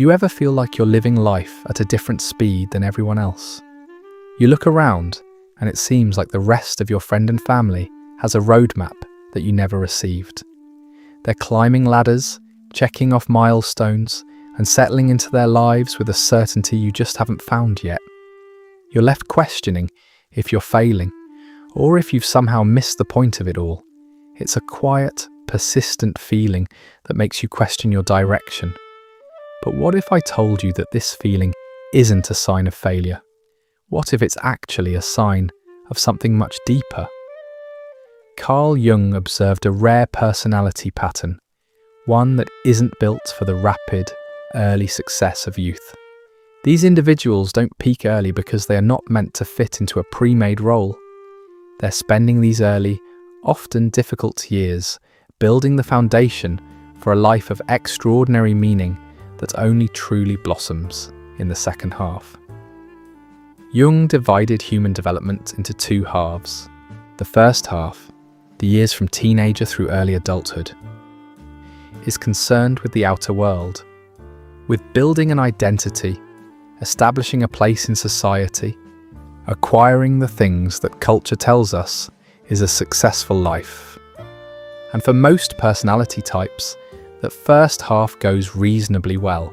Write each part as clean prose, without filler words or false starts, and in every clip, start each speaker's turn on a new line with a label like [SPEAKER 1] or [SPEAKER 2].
[SPEAKER 1] Do you ever feel like you're living life at a different speed than everyone else? You look around and it seems like the rest of your friend and family has a roadmap that you never received. They're climbing ladders, checking off milestones, and settling into their lives with a certainty you just haven't found yet. You're left questioning if you're failing, or if you've somehow missed the point of it all. It's a quiet, persistent feeling that makes you question your direction. But what if I told you that this feeling isn't a sign of failure? What if it's actually a sign of something much deeper? Carl Jung observed a rare personality pattern, one that isn't built for the rapid, early success of youth. These individuals don't peak early because they are not meant to fit into a pre-made role. They're spending these early, often difficult years building the foundation for a life of extraordinary meaning that only truly blossoms in the second half. Jung divided human development into two halves. The first half, the years from teenager through early adulthood, is concerned with the outer world, with building an identity, establishing a place in society, acquiring the things that culture tells us is a successful life. And for most personality types, that first half goes reasonably well.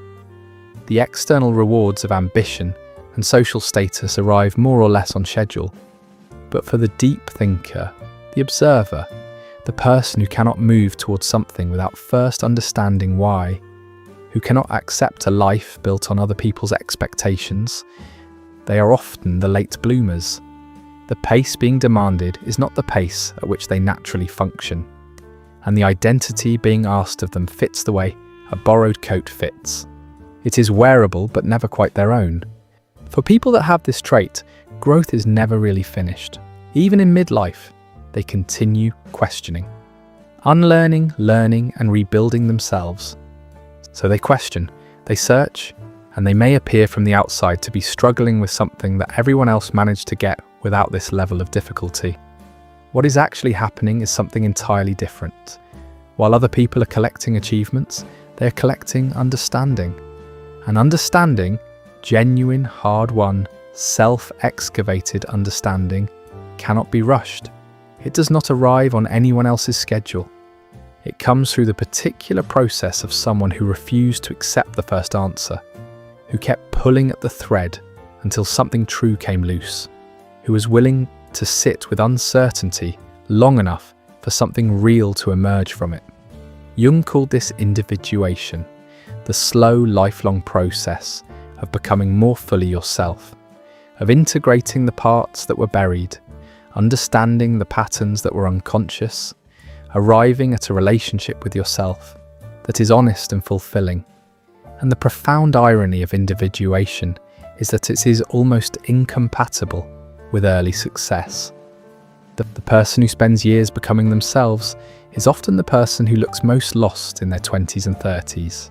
[SPEAKER 1] The external rewards of ambition and social status arrive more or less on schedule. But for the deep thinker, the observer, the person who cannot move towards something without first understanding why, who cannot accept a life built on other people's expectations, they are often the late bloomers. The pace being demanded is not the pace at which they naturally function, and the identity being asked of them fits the way a borrowed coat fits. It is wearable but never quite their own. For people that have this trait, growth is never really finished. Even in midlife, they continue questioning, unlearning, learning, and rebuilding themselves. So they question, they search, and they may appear from the outside to be struggling with something that everyone else managed to get without this level of difficulty. What is actually happening is something entirely different. While other people are collecting achievements, they are collecting understanding. And understanding, genuine, hard-won, self-excavated understanding, cannot be rushed. It does not arrive on anyone else's schedule. It comes through the particular process of someone who refused to accept the first answer, who kept pulling at the thread until something true came loose, who was willing to sit with uncertainty long enough for something real to emerge from it. Jung called this individuation, the slow, lifelong process of becoming more fully yourself, of integrating the parts that were buried, understanding the patterns that were unconscious, arriving at a relationship with yourself that is honest and fulfilling. And the profound irony of individuation is that it is almost incompatible with early success. The person who spends years becoming themselves is often the person who looks most lost in their 20s and 30s,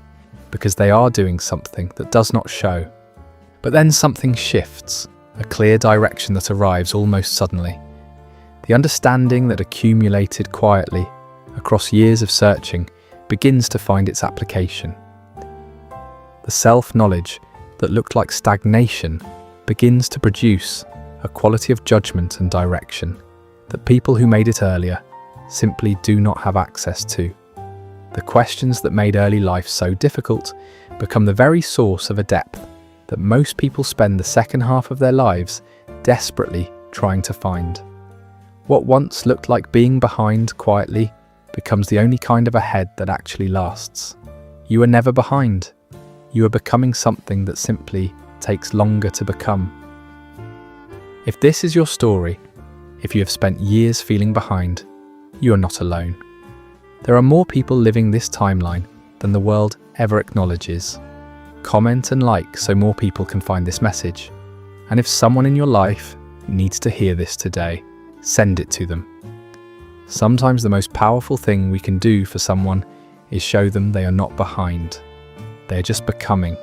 [SPEAKER 1] because they are doing something that does not show. But then something shifts, a clear direction that arrives almost suddenly. The understanding that accumulated quietly across years of searching begins to find its application. The self-knowledge that looked like stagnation begins to produce a quality of judgment and direction that people who made it earlier simply do not have access to. The questions that made early life so difficult become the very source of a depth that most people spend the second half of their lives desperately trying to find. What once looked like being behind quietly becomes the only kind of ahead that actually lasts. You are never behind. You are becoming something that simply takes longer to become. If this is your story, if you have spent years feeling behind, you are not alone. There are more people living this timeline than the world ever acknowledges. Comment and like so more people can find this message. And if someone in your life needs to hear this today, send it to them. Sometimes the most powerful thing we can do for someone is show them they are not behind. They are just becoming.